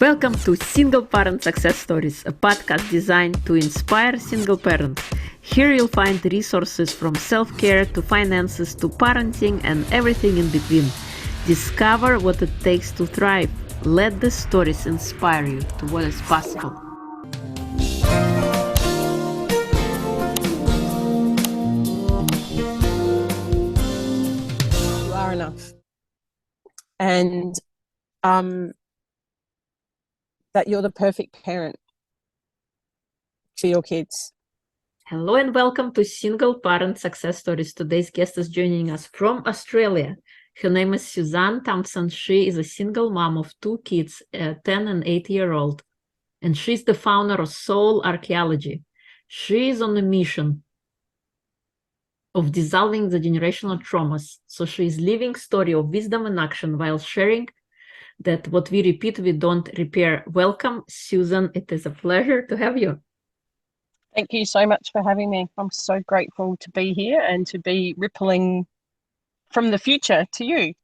Welcome to Single Parent Success Stories, a podcast designed to inspire single parents. Here you'll find resources from self-care to finances to parenting and everything in between. Discover what it takes to thrive. Let the stories inspire you to what is possible. You are enough. And that you're the perfect parent for your kids. Hello and welcome to Single Parent Success Stories. Today's guest is joining us from Australia. Her name is Suzanne Thompson. She is a single mom of two kids, a 10 and 8-year-old, and she's the founder of Soul Archeology. She is on a mission of dissolving the generational traumas. So she is living story of wisdom and action while sharing that what we repeat, we don't repair. Welcome, Susan. It is a pleasure to have you. Thank you so much for having me. I'm so grateful to be here and to be rippling from the future to you.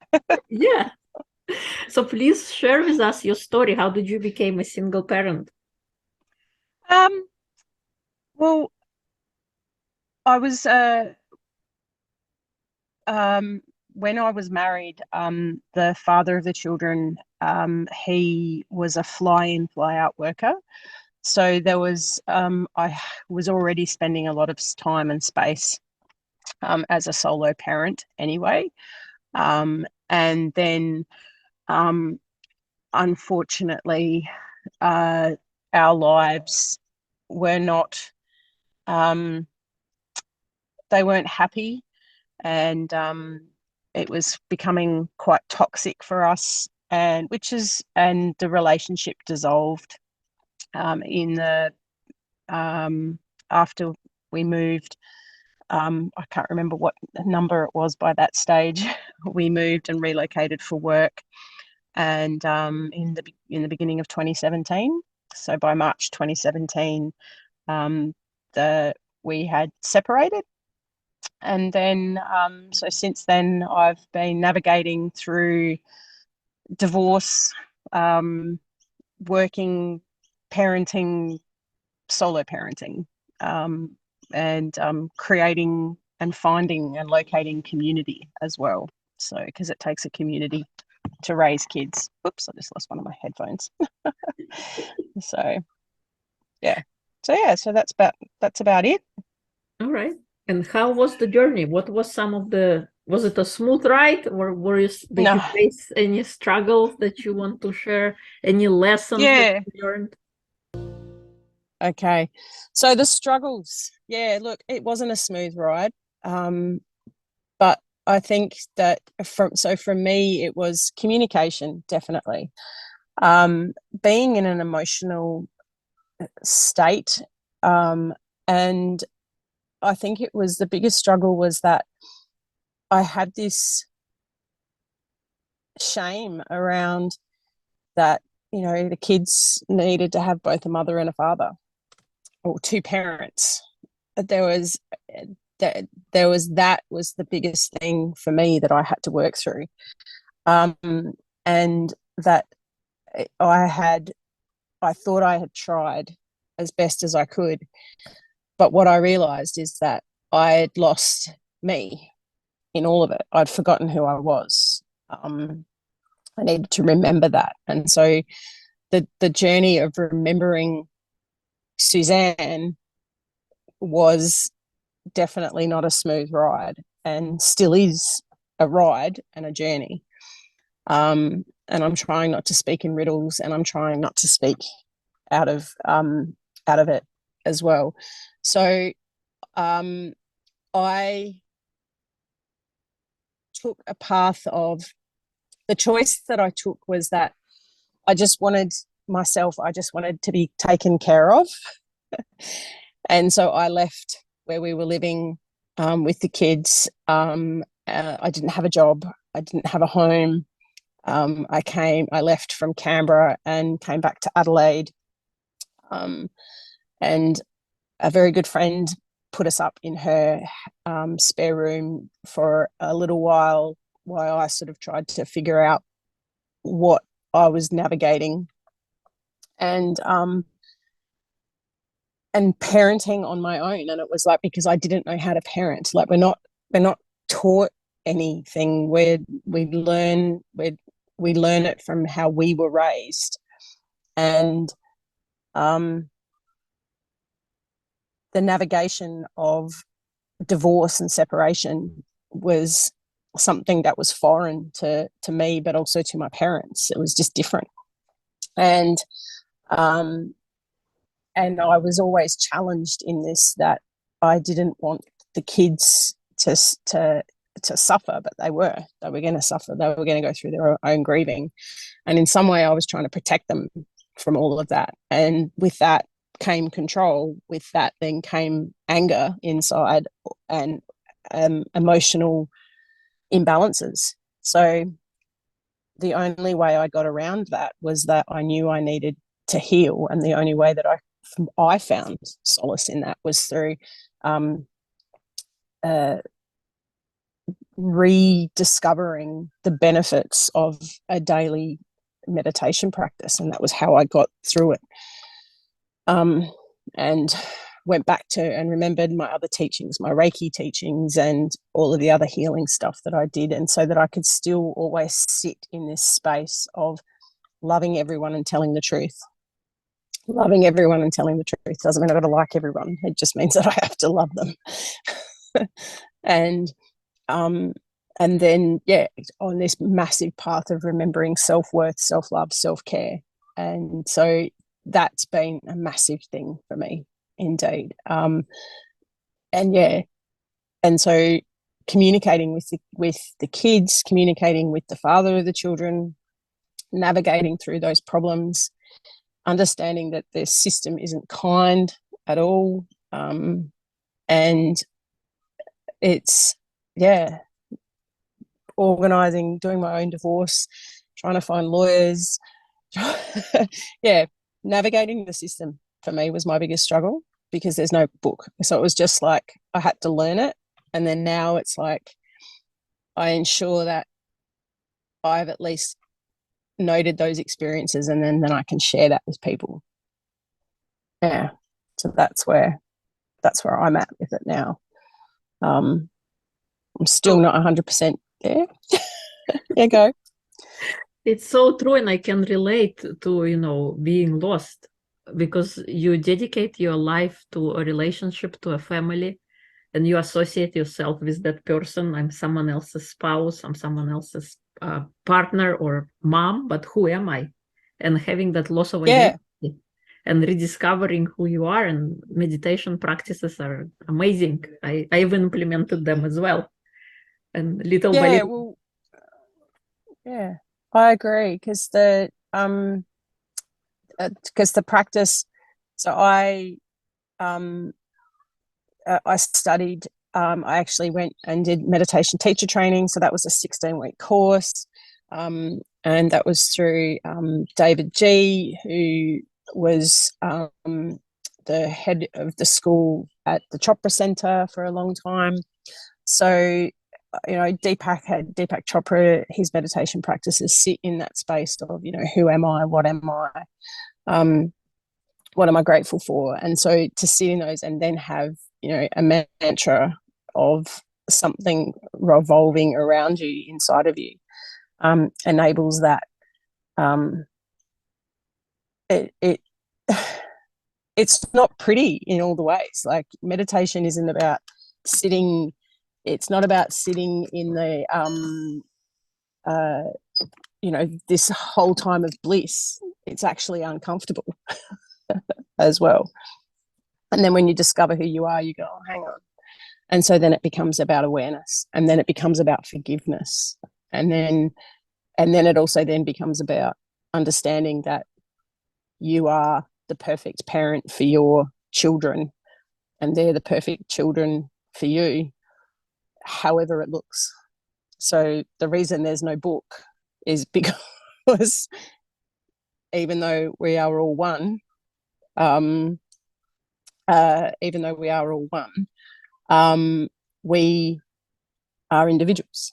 Yeah. So please share with us your story. How did you become a single parent? Well, I was when I was married, the father of the children, he was a fly-in, fly-out worker. So there was, I was already spending a lot of time and space as a solo parent anyway. And then, unfortunately, our lives were not, they weren't happy, and it was becoming quite toxic for us, and the relationship dissolved in the after we moved. I can't remember what number it was by that stage. We moved and relocated for work, and in the beginning of 2017. So by March 2017, we had separated, and then so since then I've been navigating through divorce, working, parenting, solo parenting, and creating and finding and locating community as well. So, because it takes a community to raise kids. Oops, I just lost one of my headphones. So, yeah. So that's about it. All right. And how was the journey? What was was it a smooth ride, or did you No. face any struggles that you want to share? Any lessons that Yeah. you learned? Okay. So the struggles. Yeah, look, it wasn't a smooth ride. But I think that from me, it was communication, definitely. Being in an emotional state, and I think it was the biggest struggle was that I had this shame around that, the kids needed to have both a mother and a father, or two parents. There was that was the biggest thing for me that I had to work through, and that I thought I had tried as best as I could, but what I realized is that I had lost me in all of it. I'd forgotten who I was. I needed to remember that, and so the journey of remembering Suzanne was definitely not a smooth ride, and still is a ride and a journey. And I'm trying not to speak in riddles, and I'm trying not to speak out of it as well. So I took a path of the choice that I took was that I just wanted to be taken care of. And so I left where we were living with the kids. I didn't have a job. I didn't have a home. I left from Canberra and came back to Adelaide. And a very good friend put us up in her spare room for a little while I sort of tried to figure out what I was navigating and parenting on my own. And it was like, because I didn't know how to parent. Like, we're not taught anything. We learn it from how we were raised. And the navigation of divorce and separation was something that was foreign to me, but also to my parents. It was just different. And I was always challenged in this, that I didn't want the kids to suffer, but they were going to suffer. They were going to go through their own grieving. And in some way I was trying to protect them from all of that. And with that came control. With that then came anger inside, and emotional imbalances. So the only way I got around that was that I knew I needed to heal. And the only way that I found solace in that was through rediscovering the benefits of a daily meditation practice. And that was how I got through it. And went back to and remembered my other teachings, my Reiki teachings, and all of the other healing stuff that I did. And so that I could still always sit in this space of loving everyone and telling the truth. Loving everyone and telling the truth doesn't mean I've got to like everyone. It just means that I have to love them. And then, yeah, on this massive path of remembering self-worth, self-love, self-care. And so that's been a massive thing for me, indeed. And so communicating with the kids, communicating with the father of the children, navigating through those problems, understanding that the system isn't kind at all. And it's, organising, doing my own divorce, trying to find lawyers. Navigating the system for me was my biggest struggle, because there's no book. So it was just like I had to learn it. And then now it's like I ensure that I've at least noted those experiences, and then I can share that with people. Yeah. So that's where I'm at with it now. I'm still not 100% there. Yeah, go. It's so true, and I can relate to, being lost, because you dedicate your life to a relationship, to a family, and you associate yourself with that person. I'm someone else's spouse, I'm someone else's partner or mom, but who am I? And having that loss of identity and rediscovering who you are, and meditation practices are amazing. I even implemented them as well. And little by little. Yeah, I agree, because the practice. So I studied. I actually went and did meditation teacher training. So that was a 16-week course, and that was through David G, who was the head of the school at the Chopra Center for a long time. So, Deepak Chopra, his meditation practices sit in that space of, who am I? What am I? What am I grateful for? And so to sit in those and then have, a mantra of something revolving around you, inside of you, enables that. It's not pretty in all the ways. Like, meditation isn't about sitting. It's not about sitting in the, this whole time of bliss. It's actually uncomfortable as well. And then when you discover who you are, you go, oh, hang on. And so then it becomes about awareness, and then it becomes about forgiveness. And then it also then becomes about understanding that you are the perfect parent for your children, and they're the perfect children for you, however it looks. So the reason there's no book is because even though we are all one, we are individuals,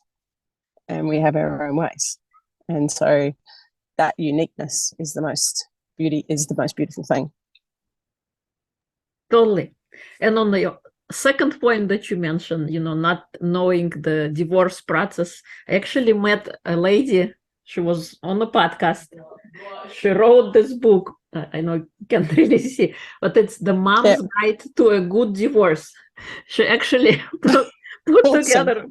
and we have our own ways. And so that uniqueness is the most beauty is the most beautiful thing. Totally. And on the second point that you mentioned, not knowing the divorce process, I actually met a lady. She was on the podcast. She wrote this book. I know you can't really see, but it's The Mom's Guide to a Good Divorce. She actually put Awesome. together,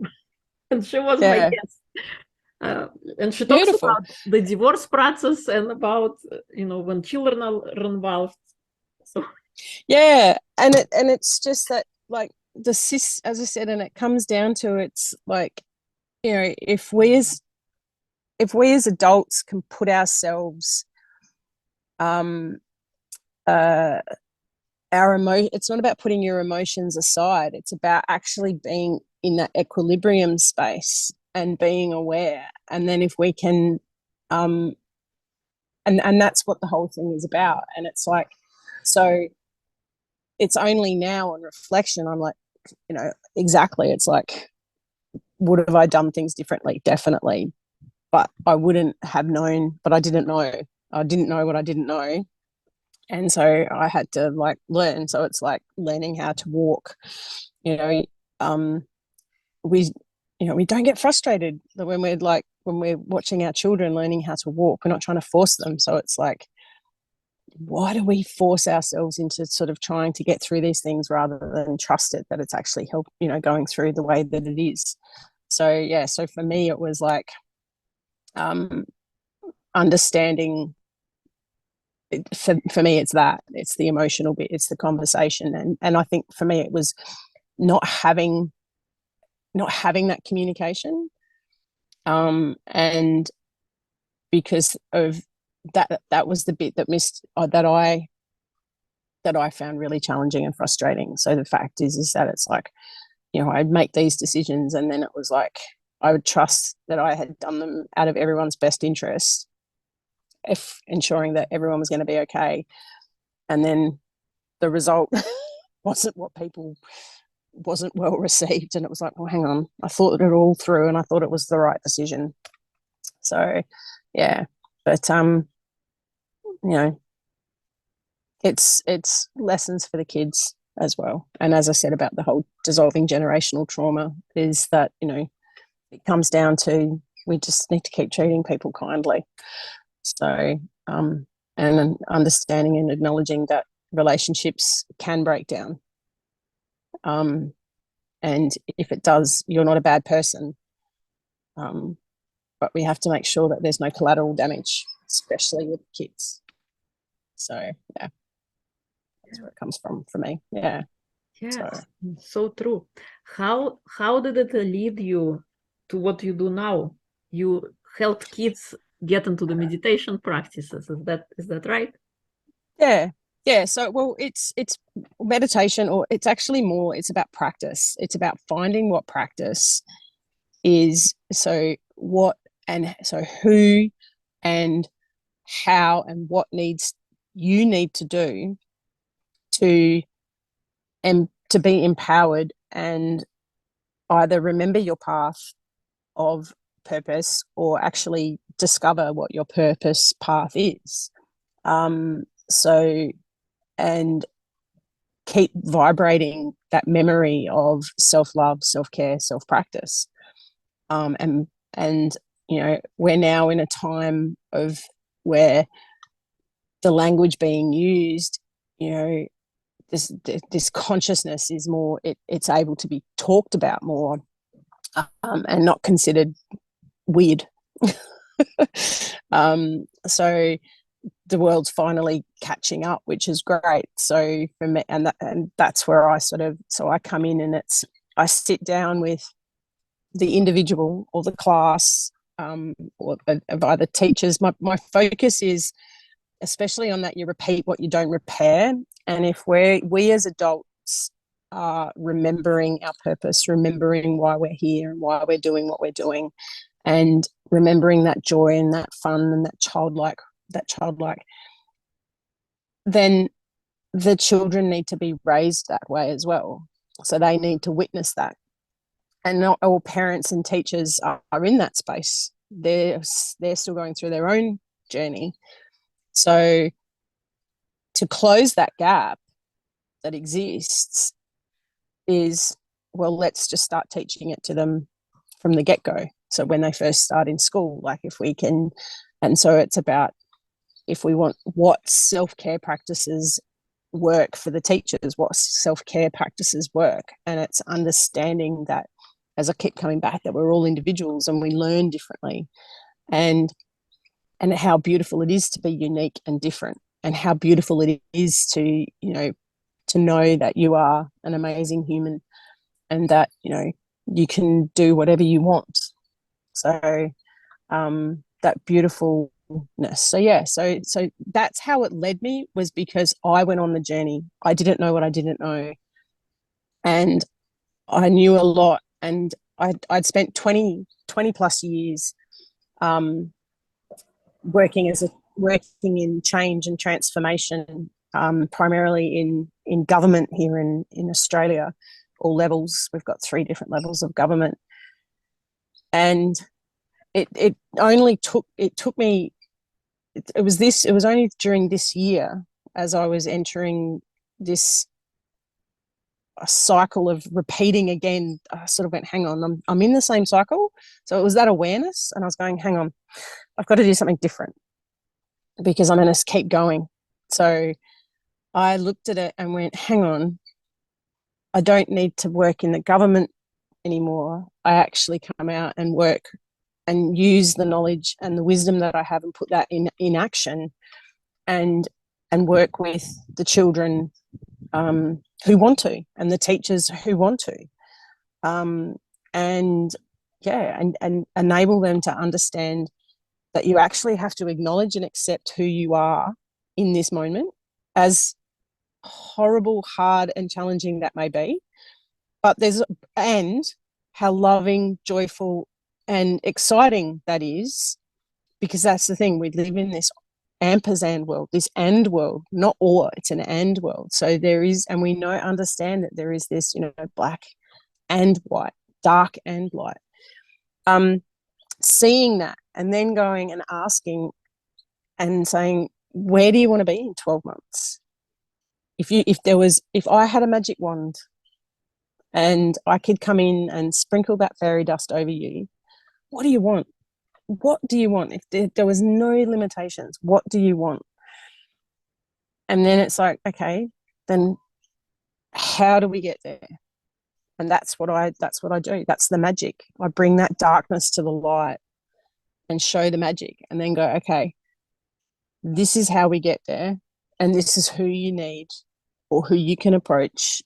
and she was my guest. And she talks about the divorce process and about, when children are involved. So yeah, and it's just that, like, as I said, and it comes down to, it's like, if we as adults can put ourselves it's not about putting your emotions aside, it's about actually being in that equilibrium space and being aware. And then if we can and that's what the whole thing is about. And it's like, so it's only now on reflection I'm like, exactly, it's like, would have I done things differently? Definitely. But I wouldn't have known, but I didn't know what I didn't know. And so I had to, like, learn. So it's like learning how to walk. We don't get frustrated when we're watching our children learning how to walk. We're not trying to force them. So it's like, why do we force ourselves into sort of trying to get through these things rather than trust it that it's actually going through the way that it is? So so for me it was like understanding. For me, it's the emotional bit, it's the conversation, and I think for me it was not having that communication, and because of that was the bit that I found really challenging and frustrating. So the fact is that it's like, I'd make these decisions, and then it was like I would trust that I had done them out of everyone's best interest, if ensuring that everyone was going to be okay, and then the result wasn't well received, and it was like, well, hang on, I thought it all through and I thought it was the right decision. So but it's lessons for the kids as well. And as I said about the whole dissolving generational trauma, is that it comes down to, we just need to keep treating people kindly. So and understanding and acknowledging that relationships can break down, and if it does, you're not a bad person, but we have to make sure that there's no collateral damage, especially with kids. So that's where it comes from for me. So true. How did it lead you to what you do now? You help kids get into the meditation practices. Is that right? So, well, it's meditation, or it's actually more, it's about practice. It's about finding what practice is, so what, and so who and how and what you need to do to be empowered and either remember your path of purpose or actually discover what your purpose path is. And keep vibrating that memory of self-love, self-care, self-practice. And we're now in a time of where the language being used, this consciousness is more, it's able to be talked about more, and not considered weird. So the world's finally catching up, which is great. So for me, and that's where I I come in, and I sit down with the individual or the class, or of either teachers. My focus is especially on that you repeat what you don't repair. And if we as adults are remembering our purpose, remembering why we're here and why we're doing what we're doing, and remembering that joy and that fun and that childlike, then the children need to be raised that way as well. So they need to witness that. And not all parents and teachers are in that space. They're still going through their own journey. So to close that gap that exists is, well, let's just start teaching it to them from the get-go. So when they first start in school, like if we can, and so it's about, if we want, what self-care practices work for the teachers, what self-care practices work. And it's understanding that, as I keep coming back, that we're all individuals and we learn differently, and how beautiful it is to be unique and different, and how beautiful it is to, you know, to know that you are an amazing human, and that, you know, you can do whatever you want. So that beautifulness. So yeah, so that's how it led me, was because I went on the journey. I didn't know what I didn't know, and I knew a lot, and I'd spent 20 plus years working in change and transformation, primarily in government here in Australia, all levels. We've got 3 different levels of government, and it was only during this year, as I was entering this cycle of repeating again, I sort of went, hang on, I'm in the same cycle. So it was that awareness, and I was going, hang on, I've got to do something different, because I'm going to keep going. So I looked at it and went, hang on, I don't need to work in the government anymore. I actually come out and work and use the knowledge and the wisdom that I have and put that in action, and work with the children who want to, and the teachers who want to, and enable them to understand that you actually have to acknowledge and accept who you are in this moment, as horrible, hard, and challenging that may be. But and how loving, joyful, and exciting that is, because that's the thing. We live in this ampersand world, this and world, not or, it's an and world. So there is, and we understand that there is this, you know, black and white, dark and light. Seeing that, and then going and asking and saying, where do you want to be in 12 months? If I had a magic wand and I could come in and sprinkle that fairy dust over you, what do you want? What do you want? If there was no limitations, what do you want? And then it's like, okay, then how do we get there? And that's what I do. That's the magic. I bring that darkness to the light and show the magic, and then go, okay, this is how we get there, and this is who you need or who you can approach.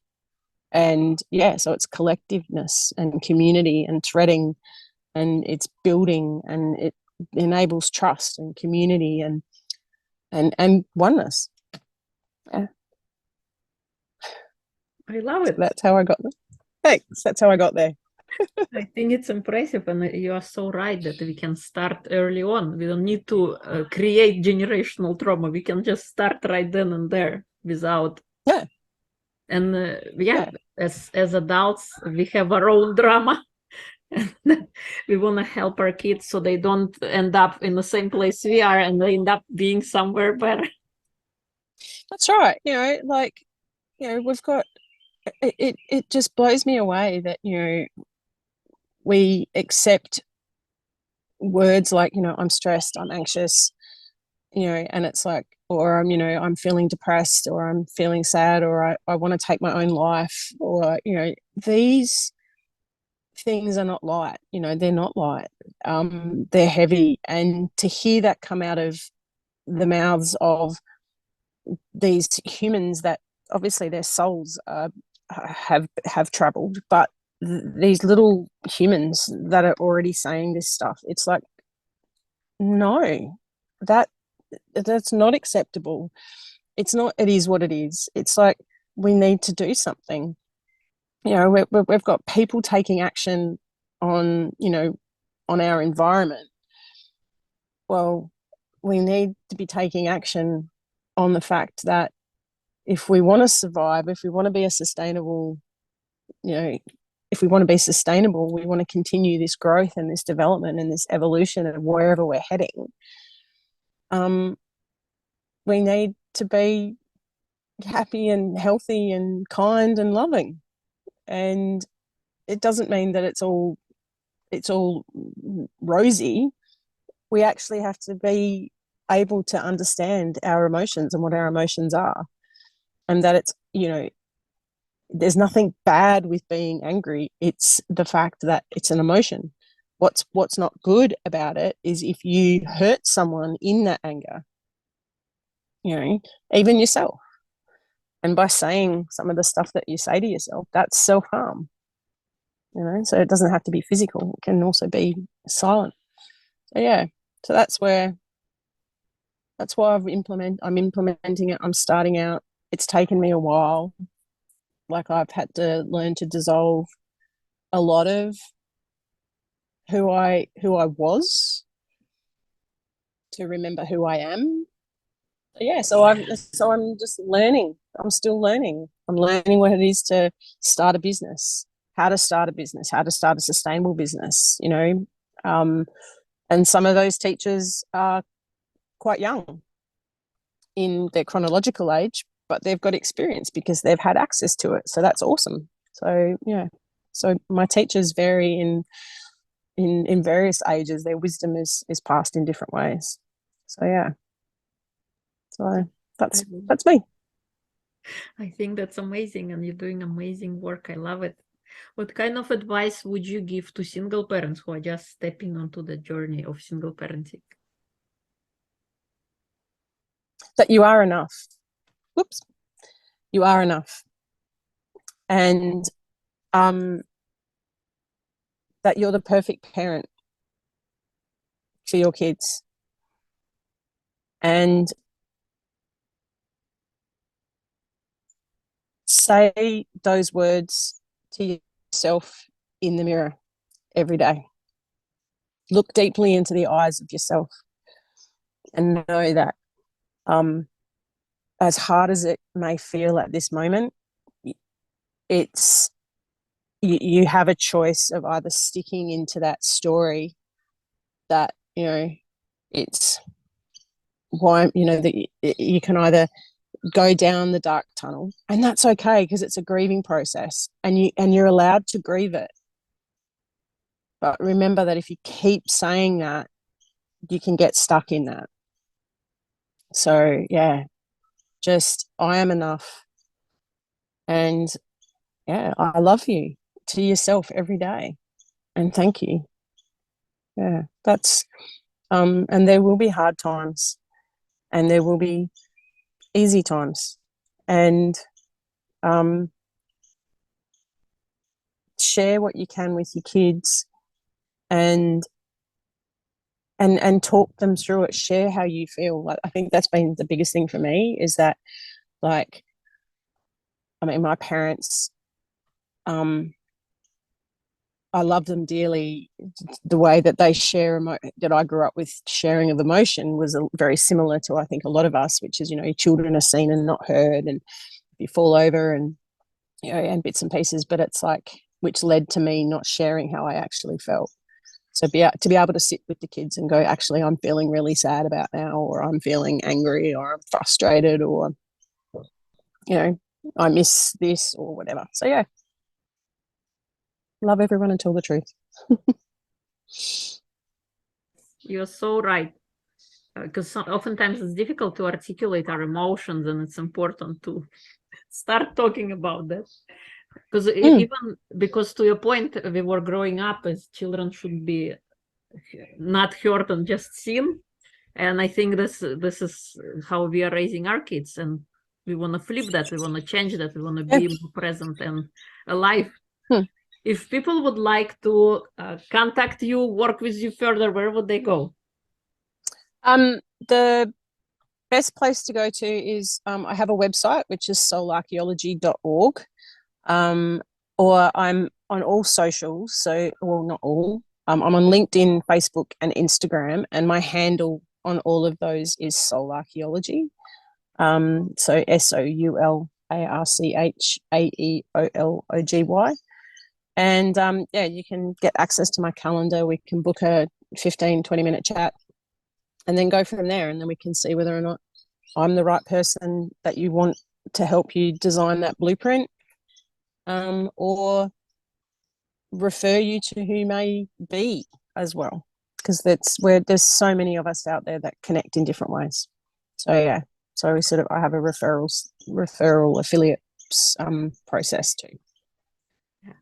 And yeah, so it's collectiveness and community and threading, and it's building, and it enables trust and community and oneness. Yeah. I love it. That's how I got there. Thanks. That's how I got there. I think it's impressive, and you are so right that we can start early on. We don't need to create generational trauma. We can just start right then and there without. Yeah. And as adults, we have our own drama. We want to help our kids so they don't end up in the same place we are, and they end up being somewhere better. That's right. You know, like, you know, we've got it just blows me away that, you know, we accept words like, you know, I'm stressed, I'm anxious, you know, and it's like, or I'm, you know, I'm feeling depressed, or I'm feeling sad, or I want to take my own life, or, you know, these things are not light, you know, they're not light. They're heavy. And to hear that come out of the mouths of these humans that obviously their souls have traveled, but these little humans that are already saying this stuff, it's like, no, that's not acceptable. It's not. It is what it is. It's like, we need to do something. You know, we've got people taking action on, you know, on our environment. Well, we need to be taking action on the fact that if we want to survive, if we want to be a sustainable, you know, if we want to be sustainable, we want to continue this growth and this development and this evolution of wherever we're heading. We need to be happy and healthy and kind and loving. And it doesn't mean that it's all rosy. We actually have to be able to understand our emotions and what our emotions are, and that it's, there's nothing bad with being angry. It's the fact that it's an emotion. What's not good about it is if you hurt someone in that anger, even yourself. And by saying some of the stuff that you say to yourself, that's self-harm. So it doesn't have to be physical. It can also be silent. So yeah. So that's why I'm implementing it. I'm starting out. It's taken me a while. Like, I've had to learn to dissolve a lot of who I was to remember who I am. Yeah, so I'm just learning. I'm still learning. I'm learning what it is to start a business, how to start a business, how to start a sustainable business, and some of those teachers are quite young in their chronological age, but they've got experience because they've had access to it. So that's awesome. So yeah, so my teachers vary in various ages. Their wisdom is passed in different ways. So yeah, so that's me. I think that's amazing, and you're doing amazing work. I love it. What kind of advice would you give to single parents who are just stepping onto the journey of single parenting? That you are enough. Whoops. You are enough. And that you're the perfect parent for your kids. And say those words to yourself in the mirror every day. Look deeply into the eyes of yourself and know that as hard as it may feel at this moment, it's you have a choice of either sticking into that story that, it's why, that you can either go down the dark tunnel, and that's okay, because it's a grieving process, and you're allowed to grieve it. But remember that if you keep saying that, you can get stuck in that. So yeah, just, I am enough. And yeah, I love you to yourself every day. And thank you. Yeah, that's, and there will be hard times and there will be easy times. And share what you can with your kids, and talk them through it. Share how you feel. Like, I think that's been the biggest thing for me, is that, like, I mean, my parents, I love them dearly. The way that they share that I grew up with, sharing of emotion, was very similar to, I think, a lot of us, which is, your children are seen and not heard, and you fall over and, and bits and pieces, but it's like, which led to me not sharing how I actually felt. So to be able to sit with the kids and go, actually, I'm feeling really sad about now, or I'm feeling angry, or I'm frustrated, or, I miss this, or whatever. So yeah, love everyone and tell the truth. You're so right. Because oftentimes it's difficult to articulate our emotions, and it's important to start talking about that. Because even because, to your point, we were growing up as children should be not heard and just seen, and I think this is how we are raising our kids, and we want to flip that. We want to change that. We want to be more present and alive. If people would like to contact you, work with you further, where would they go? The best place to go to is, I have a website, which is soularcheology.org, or I'm on all socials. So, well, not all. I'm on LinkedIn, Facebook, and Instagram, and my handle on all of those is Soul Archeology. So SOULARCHAEOLOGY. And yeah, you can get access to my calendar. We can book a 15-20 minute chat and then go from there. And then we can see whether or not I'm the right person that you want to help you design that blueprint, or refer you to who may be as well, because that's where there's so many of us out there that connect in different ways. So yeah, so we sort of, I have a referral affiliate process too. Yeah.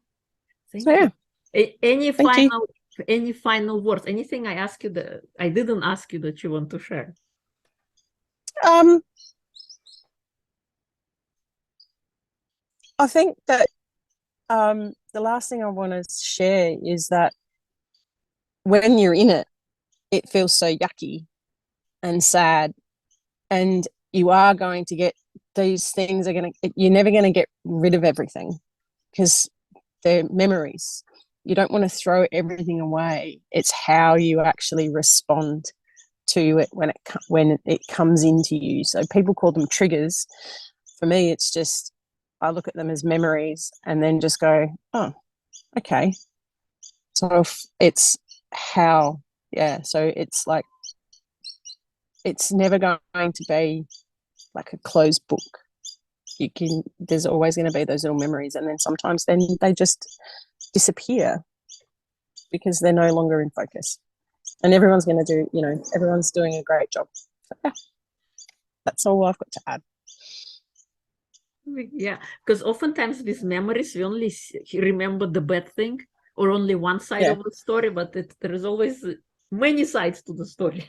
Thank So yeah, you. thank you. Any final words? Anything I ask you that I didn't ask you that you want to share? I think that the last thing I want to share is that when you're in it, it feels so yucky and sad, and you are going to get these things are going to, you're never going to get rid of everything because they're memories. You don't want to throw everything away. It's how you actually respond to it when it comes into you. So people call them triggers. For me, it's just, I look at them as memories and then just go, oh, okay. So it's how, yeah. So it's like, it's never going to be like a closed book. There's always going to be those little memories, and then sometimes then they just disappear because they're no longer in focus. And everyone's going to do, everyone's doing a great job. So, yeah, that's all I've got to add. Yeah, because oftentimes these memories, we only remember the bad thing or only one side of the story, but there is always many sides to the story.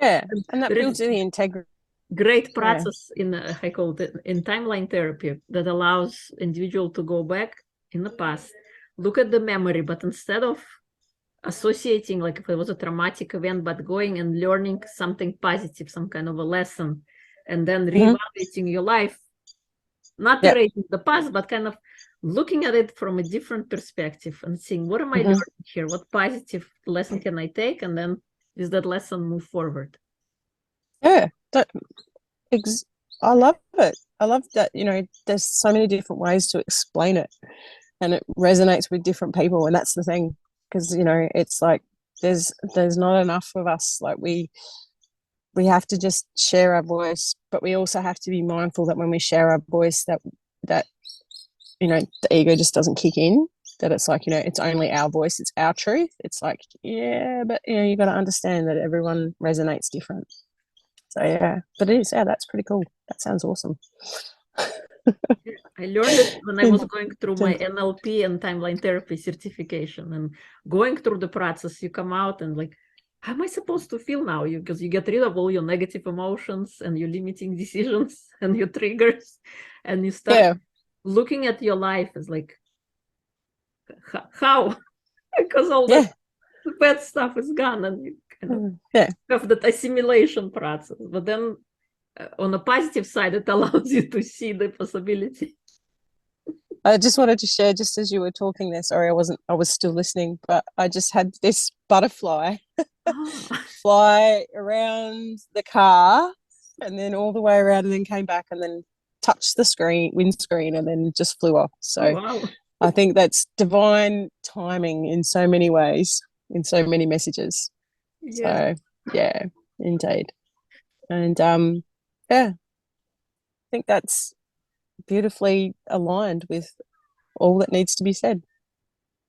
Yeah, and that builds the integrity. Great process in, I call it, in timeline therapy that allows individual to go back in the past, look at the memory, but instead of associating, like if it was a traumatic event, but going and learning something positive, some kind of a lesson, and then reevaluating your life, not erasing the past, but kind of looking at it from a different perspective and seeing, what am I learning here? What positive lesson can I take? And then is that lesson move forward? Yeah, I love it. I love that, there's so many different ways to explain it, and it resonates with different people. And that's the thing, because, it's like, there's not enough of us. Like we have to just share our voice, but we also have to be mindful that when we share our voice, that the ego just doesn't kick in, that it's like, it's only our voice, it's our truth. It's like, yeah, but you got to understand that everyone resonates different. So yeah, but it is, that's pretty cool. That sounds awesome. I learned it when I was going through my NLP and timeline therapy certification, and going through the process, you come out and like, how am I supposed to feel now? Because you get rid of all your negative emotions and your limiting decisions and your triggers, and you start looking at your life as like, how? Because all the bad stuff is gone, and you kind of have that assimilation process. But then on the positive side, it allows you to see the possibility. I just wanted to share, just as you were talking there, sorry, I was still listening, but I just had this butterfly fly around the car and then all the way around and then came back and then touched the windscreen and then just flew off. So I think that's divine timing in so many ways, in so many messages. So yeah, indeed. And I think that's beautifully aligned with all that needs to be said.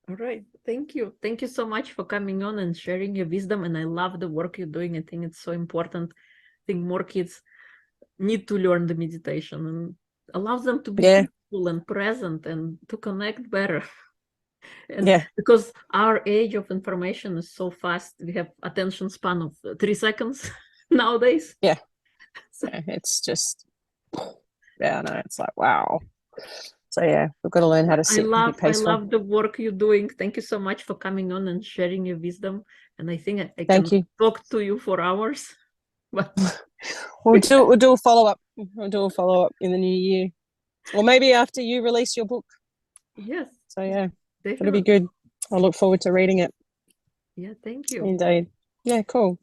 All right. Thank you. Thank you so much for coming on and sharing your wisdom. And I love the work you're doing. I think it's so important. I think more kids need to learn the meditation and allows them to be peaceful and present and to connect better. And because our age of information is so fast, we have attention span of 3 seconds nowadays. Yeah. So it's just, I know, it's like, wow. So yeah, we've got to learn how to sit and be peaceful. I love the work you're doing. Thank you so much for coming on and sharing your wisdom. And I think I can talk to you for hours. But we'll do a follow-up. We'll do a follow-up in the new year. Or maybe after you release your book. Yes. So yeah, it'll be good. I look forward to reading it. Yeah, thank you. Indeed. Yeah, cool.